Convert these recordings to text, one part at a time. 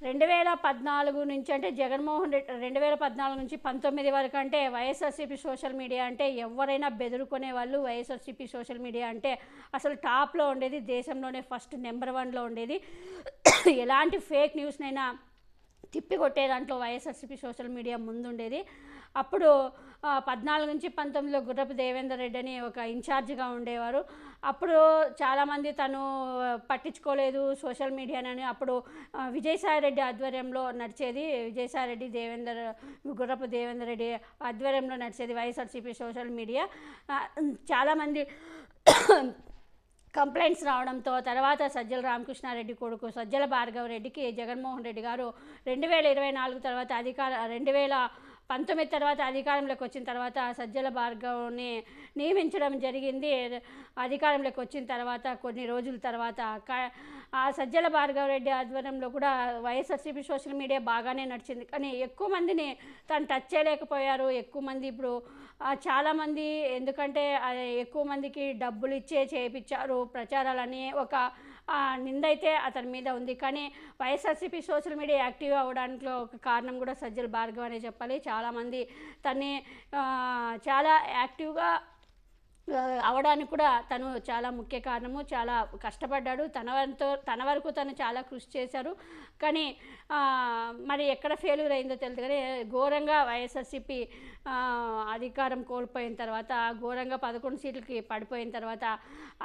2014 నుంచి అంటే జగన్మోహన్ రెడ్డి 2014 నుంచి 19 వరకు అంటే వైఎస్ఆర్సీపీ సోషల్ మీడియా అంటే ఎవరైనా బెదురుకునే వాళ్ళు. వైఎస్ఆర్సీపీ సోషల్ మీడియా అంటే అసలు టాప్లో ఉండేది, దేశంలోనే ఫస్ట్ నెంబర్ 1లో ఉండేది. ఎలాంటి ఫేక్ న్యూస్నైనా తిప్పికొట్టే దాంట్లో వైఎస్ఆర్సీపీ సోషల్ మీడియా ముందుండేది. అప్పుడు 14 నుంచి 19లో గుర్రపు దేవేందర్ రెడ్డి అని ఒక ఇన్ఛార్జిగా ఉండేవారు. అప్పుడు చాలామంది తను పట్టించుకోలేదు సోషల్ మీడియానని. అప్పుడు విజయసాయిరెడ్డి ఆధ్వర్యంలో నడిచేది. విజయసాయిరెడ్డి గుర్రపు దేవేందర్ రెడ్డి ఆధ్వర్యంలో నడిచేది వైఎస్ఆర్సీపీ సోషల్ మీడియా. చాలామంది కంప్లైంట్స్ రావడంతో తర్వాత సజ్జల రామకృష్ణారెడ్డి కొడుకు సజ్జల భార్గవ రెడ్డికి జగన్మోహన్ రెడ్డి గారు 2024 తర్వాత 2019 తర్వాత అధికారంలోకి వచ్చిన తర్వాత సజ్జల భార్గవ్ని నియమించడం జరిగింది. అధికారంలోకి వచ్చిన తర్వాత కొన్ని రోజుల తర్వాత ఆ సజ్జల భార్గవ రెడ్డి ఆధ్వర్యంలో కూడా వైఎస్ఆర్సీపీ సోషల్ మీడియా బాగానే నడిచింది. కానీ ఎక్కువ మందిని తను టచ్ చేయలేకపోయారు. ఎక్కువ మంది ఇప్పుడు చాలామంది ఎందుకంటే ఎక్కువ మందికి డబ్బులు ఇచ్చే చేయించారు ప్రచారాలని ఒక నిందైతే అతని మీద ఉంది. కానీ వైఎస్ఆర్సీపీ సోషల్ మీడియా యాక్టివ్ అవ్వడానికి ఒక కారణం కూడా సజ్జల భార్గవ్ అనే చెప్పాలి. చాలామంది తన్ని చాలా యాక్టివ్గా అవడానికి కూడా తను చాలా ముఖ్య కారణము. చాలా కష్టపడ్డాడు. తన వరకు తను చాలా కృషి చేశారు. కానీ మరి ఎక్కడ ఫెయిల్యూర్ అయిందో తెలియదు. కానీ ఘోరంగా వైఎస్ఆర్సీపీ అధికారం కోల్పోయిన తర్వాత ఘోరంగా 11 సీట్లకి పడిపోయిన తర్వాత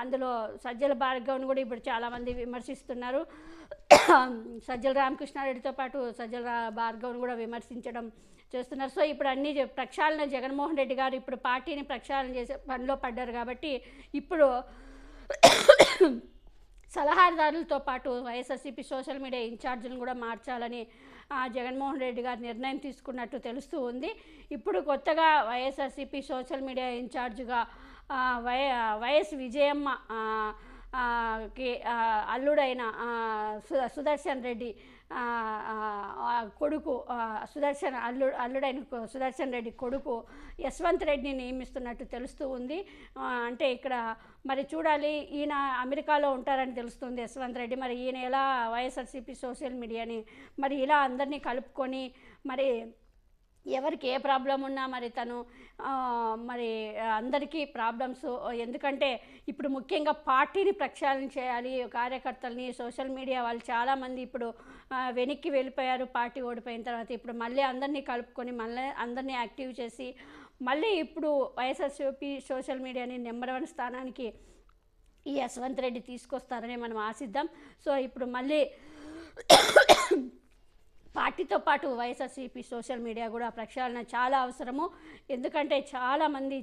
అందులో సజ్జల భార్గవ్ని కూడా ఇప్పుడు చాలామంది విమర్శిస్తున్నారు. సజ్జల రామకృష్ణారెడ్డితో పాటు సజ్జల భార్గవ్ని కూడా విమర్శించడం చేస్తున్నారు. సో ఇప్పుడు అన్ని ప్రక్షాళన జగన్మోహన్ రెడ్డి గారు ఇప్పుడు పార్టీని ప్రక్షాళన చేసే పనిలో పడ్డారు. కాబట్టి ఇప్పుడు సలహాదారులతో పాటు వైఎస్ఆర్సీపీ సోషల్ మీడియా ఇన్ఛార్జీలను కూడా మార్చాలని జగన్మోహన్ రెడ్డి గారు నిర్ణయం తీసుకున్నట్టు తెలుస్తూ ఉంది. ఇప్పుడు కొత్తగా వైఎస్ఆర్సీపీ సోషల్ మీడియా ఇన్ఛార్జిగా వైఎస్ విజయమ్మ కి అల్లుడైన సుదర్శన్ రెడ్డి కొడుకు అల్లుడైన సుదర్శన్ రెడ్డి కొడుకు యశ్వంత్ రెడ్డిని నియమిస్తున్నట్టు తెలుస్తూ ఉంది. అంటే ఇక్కడ మరి చూడాలి, ఈయన అమెరికాలో ఉంటారని తెలుస్తుంది యశ్వంత్ రెడ్డి. మరి ఈయన ఎలా వైఎస్ఆర్సీపీ సోషల్ మీడియాని మరి ఇలా అందరినీ కలుపుకొని మరి ఎవరికి ఏ ప్రాబ్లం ఉన్నా మరి తను మరి అందరికీ ప్రాబ్లమ్స్, ఎందుకంటే ఇప్పుడు ముఖ్యంగా పార్టీని ప్రక్షాళన చేయాలి. కార్యకర్తల్ని సోషల్ మీడియా వాళ్ళు చాలామంది ఇప్పుడు వెనక్కి వెళ్ళిపోయారు పార్టీ ఓడిపోయిన తర్వాత. ఇప్పుడు మళ్ళీ అందరినీ కలుపుకొని మళ్ళీ అందరినీ యాక్టివ్ చేసి మళ్ళీ ఇప్పుడు వైఎస్ఆర్సీపీ సోషల్ మీడియాని నెంబర్ 1 స్థానానికి ఈ యశ్వంత్ రెడ్డి తీసుకొస్తారని మనం ఆశిద్దాం. సో ఇప్పుడు మళ్ళీ పార్టీతో పాటు వైఎస్ఆర్సీపీ సోషల్ మీడియా కూడా ప్రక్షాళన చాలా అవసరము. ఎందుకంటే చాలామంది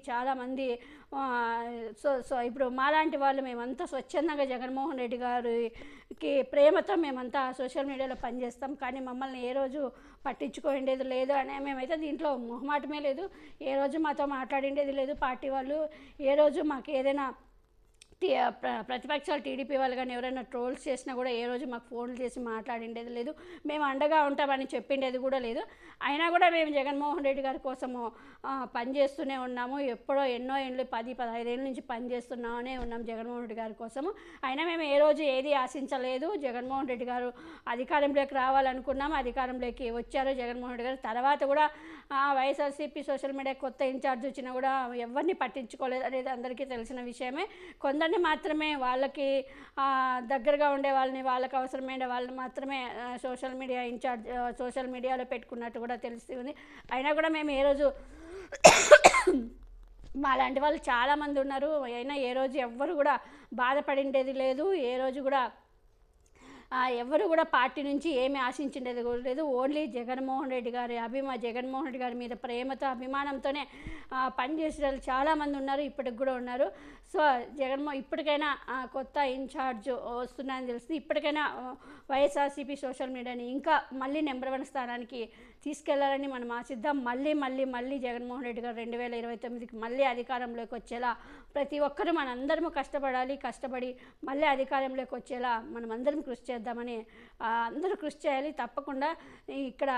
సో ఇప్పుడు మాలాంటి వాళ్ళు మేమంతా స్వచ్ఛందంగా జగన్మోహన్ రెడ్డి గారికి ప్రేమతో మేమంతా సోషల్ మీడియాలో పనిచేస్తాం. కానీ మమ్మల్ని ఏ రోజు పట్టించుకోండేది లేదు అనే మేమైతే దీంట్లో మొహమాటమే లేదు. ఏ రోజు మాతో మాట్లాడిండేది లేదు. పార్టీ వాళ్ళు ఏ రోజు మాకు ఏదైనా ప్రతిపక్షాలు టీడీపీ వాళ్ళు కానీ ఎవరైనా ట్రోల్స్ చేసినా కూడా ఏ రోజు మాకు ఫోన్లు చేసి మాట్లాడిండేది లేదు. మేము అండగా ఉంటామని చెప్పిండేది కూడా లేదు. అయినా కూడా మేము జగన్మోహన్ రెడ్డి గారి కోసము పనిచేస్తూనే ఉన్నాము. ఎప్పుడో ఎన్నో ఏళ్ళు 10-15 ఏళ్ళ నుంచి పనిచేస్తున్నామనే ఉన్నాం జగన్మోహన్ రెడ్డి గారి కోసము. అయినా మేము ఏ రోజు ఏది ఆశించలేదు. జగన్మోహన్ రెడ్డి గారు అధికారంలోకి రావాలనుకున్నాము, అధికారంలోకి వచ్చారు జగన్మోహన్ రెడ్డి గారు. తర్వాత కూడా వైఎస్ఆర్సీపీ సోషల్ మీడియా కొత్త ఇన్ఛార్జ్ వచ్చినా కూడా ఎవరిని పట్టించుకోలేదు అనేది అందరికీ తెలిసిన విషయమే. కొందరిని మాత్రమే వాళ్ళకి దగ్గరగా ఉండే వాళ్ళని, వాళ్ళకి అవసరమైన వాళ్ళని మాత్రమే సోషల్ మీడియా ఇన్ఛార్జ్ సోషల్ మీడియాలో పెట్టుకున్నట్టు కూడా తెలుస్తుంది. అయినా కూడా మేము ఏ రోజు మాలాంటి వాళ్ళు చాలామంది ఉన్నారు. అయినా ఏ రోజు ఎవ్వరు కూడా బాధపడిండేది లేదు. ఏ రోజు కూడా ఎవరు కూడా పార్టీ నుంచి ఏమి ఆశించిండేది కూడా లేదు. ఓన్లీ జగన్మోహన్ రెడ్డి గారి మీద ప్రేమతో అభిమానంతోనే పనిచేసే వాళ్ళు చాలామంది ఉన్నారు, ఇప్పటికి కూడా ఉన్నారు. సో ఇప్పటికైనా కొత్త ఇన్ఛార్జ్ వస్తున్నాయని తెలుస్తుంది. ఇప్పటికైనా వైఎస్ఆర్సీపీ సోషల్ మీడియాని ఇంకా మళ్ళీ నెంబర్ 1 స్థానానికి తీసుకెళ్లాలని మనం ఆశిద్దాం. మళ్ళీ జగన్మోహన్ రెడ్డి గారు 2029కి మళ్ళీ అధికారంలోకి వచ్చేలా ప్రతి ఒక్కరూ మనందరము కష్టపడి మళ్ళీ అధికారంలోకి వచ్చేలా మనం అందరం కృషి చేద్దామని అందరూ కృషి చేయాలి. తప్పకుండా ఇక్కడ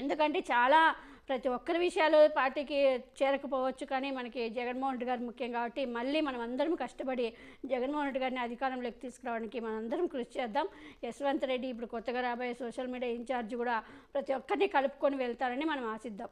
ఎందుకంటే చాలా ప్రతి ఒక్కరి విషయాలు పార్టీకి చేరకపోవచ్చు, కానీ మనకి జగన్మోహన్ రెడ్డి గారు ముఖ్యం కాబట్టి మళ్ళీ మనం అందరం కష్టపడి జగన్మోహన్ రెడ్డి గారిని అధికారంలోకి తీసుకురావడానికి మనందరం కృషి చేద్దాం. యశ్వంత్ రెడ్డి ఇప్పుడు కొత్తగా రాబోయే సోషల్ మీడియా ఇన్ఛార్జ్ కూడా ప్రతి ఒక్కరిని కలుపుకొని వెళ్తారని మనం ఆశిద్దాం.